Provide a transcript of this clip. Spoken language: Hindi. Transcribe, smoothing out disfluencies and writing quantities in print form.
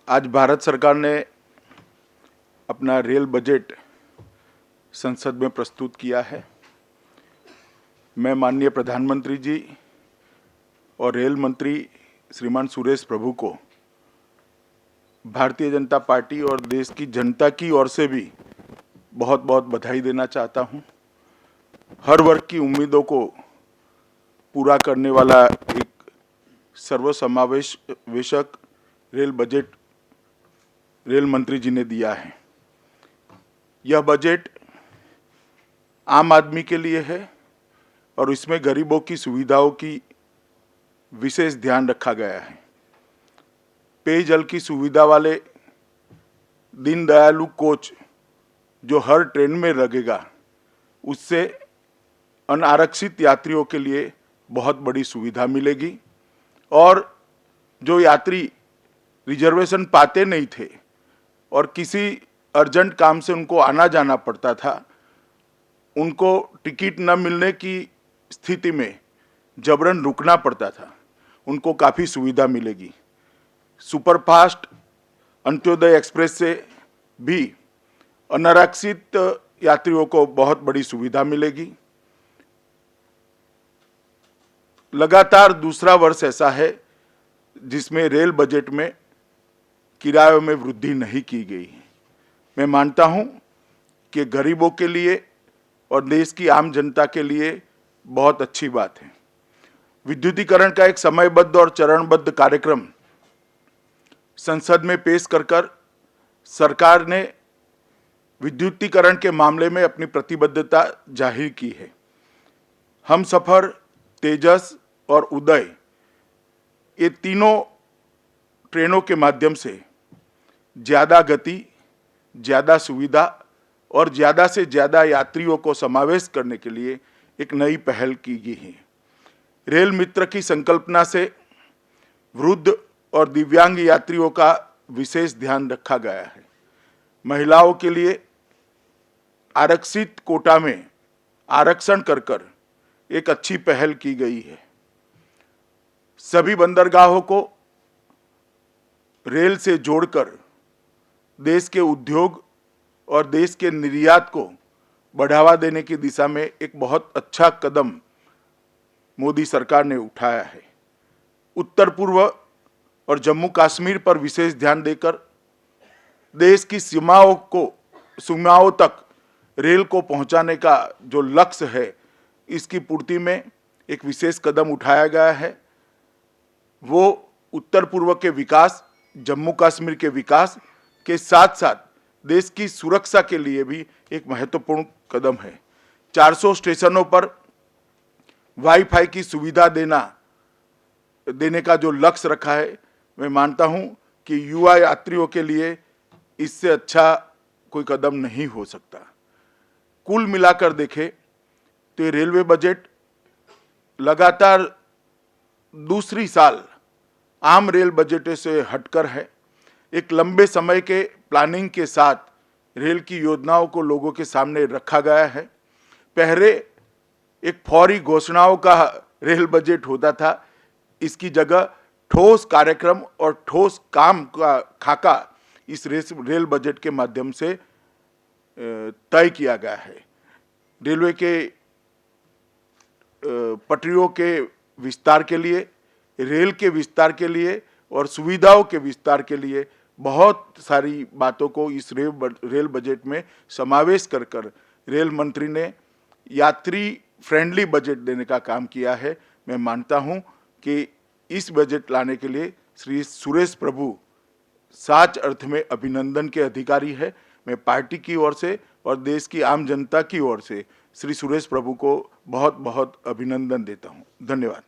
आज भारत सरकार ने अपना रेल बजट संसद में प्रस्तुत किया है। मैं माननीय प्रधानमंत्री जी और रेल मंत्री श्रीमान सुरेश प्रभु को भारतीय जनता पार्टी और देश की जनता की ओर से भी बहुत बहुत बधाई देना चाहता हूं। हर वर्ग की उम्मीदों को पूरा करने वाला एक सर्वसमावेशक रेल बजट रेल मंत्री जी ने दिया है। यह बजट आम आदमी के लिए है और इसमें गरीबों की सुविधाओं की विशेष ध्यान रखा गया है। पेयजल की सुविधा वाले दीनदयालु कोच जो हर ट्रेन में लगेगा, उससे अनारक्षित यात्रियों के लिए बहुत बड़ी सुविधा मिलेगी और जो यात्री रिजर्वेशन पाते नहीं थे और किसी अर्जेंट काम से उनको आना जाना पड़ता था, उनको टिकट न मिलने की स्थिति में जबरन रुकना पड़ता था, उनको काफ़ी सुविधा मिलेगी। सुपरफास्ट अंत्योदय एक्सप्रेस से भी अनारक्षित यात्रियों को बहुत बड़ी सुविधा मिलेगी। लगातार दूसरा वर्ष ऐसा है जिसमें रेल बजट में किरायों में वृद्धि नहीं की गई। मैं मानता हूं कि गरीबों के लिए और देश की आम जनता के लिए बहुत अच्छी बात है। विद्युतीकरण का एक समयबद्ध और चरणबद्ध कार्यक्रम संसद में पेश कर सरकार ने विद्युतीकरण के मामले में अपनी प्रतिबद्धता जाहिर की है। हमसफर, तेजस और उदय, ये तीनों ट्रेनों के माध्यम से ज़्यादा गति, ज़्यादा सुविधा और ज़्यादा से ज़्यादा यात्रियों को समावेश करने के लिए एक नई पहल की गई है। रेल मित्र की संकल्पना से वृद्ध और दिव्यांग यात्रियों का विशेष ध्यान रखा गया है। महिलाओं के लिए आरक्षित कोटा में आरक्षण कर एक अच्छी पहल की गई है। सभी बंदरगाहों को रेल से जोड़कर देश के उद्योग और देश के निर्यात को बढ़ावा देने की दिशा में एक बहुत अच्छा कदम मोदी सरकार ने उठाया है। उत्तर पूर्व और जम्मू कश्मीर पर विशेष ध्यान देकर देश की सीमाओं तक रेल को पहुंचाने का जो लक्ष्य है, इसकी पूर्ति में एक विशेष कदम उठाया गया है। वो उत्तर पूर्व के विकास, जम्मू कश्मीर के विकास के साथ साथ देश की सुरक्षा के लिए भी एक महत्वपूर्ण कदम है। 400 स्टेशनों पर वाईफाई की सुविधा देने का जो लक्ष्य रखा है, मैं मानता हूं कि युवा यात्रियों के लिए इससे अच्छा कोई कदम नहीं हो सकता। कुल मिलाकर देखें तो ये रेलवे बजट लगातार दूसरी साल आम रेल बजट से हटकर है। एक लंबे समय के प्लानिंग के साथ रेल की योजनाओं को लोगों के सामने रखा गया है। पहले एक फौरी घोषणाओं का रेल बजट होता था, इसकी जगह ठोस कार्यक्रम और ठोस काम का खाका इस रेल बजट के माध्यम से तय किया गया है। रेलवे के पटरियों के विस्तार के लिए, रेल के विस्तार के लिए और सुविधाओं के विस्तार के लिए बहुत सारी बातों को इस रेल बजट में समावेश कर रेल मंत्री ने यात्री फ्रेंडली बजट देने का काम किया है। मैं मानता हूं कि इस बजट लाने के लिए श्री सुरेश प्रभु सच अर्थ में अभिनंदन के अधिकारी है। मैं पार्टी की ओर से और देश की आम जनता की ओर से श्री सुरेश प्रभु को बहुत बहुत अभिनंदन देता हूं। धन्यवाद।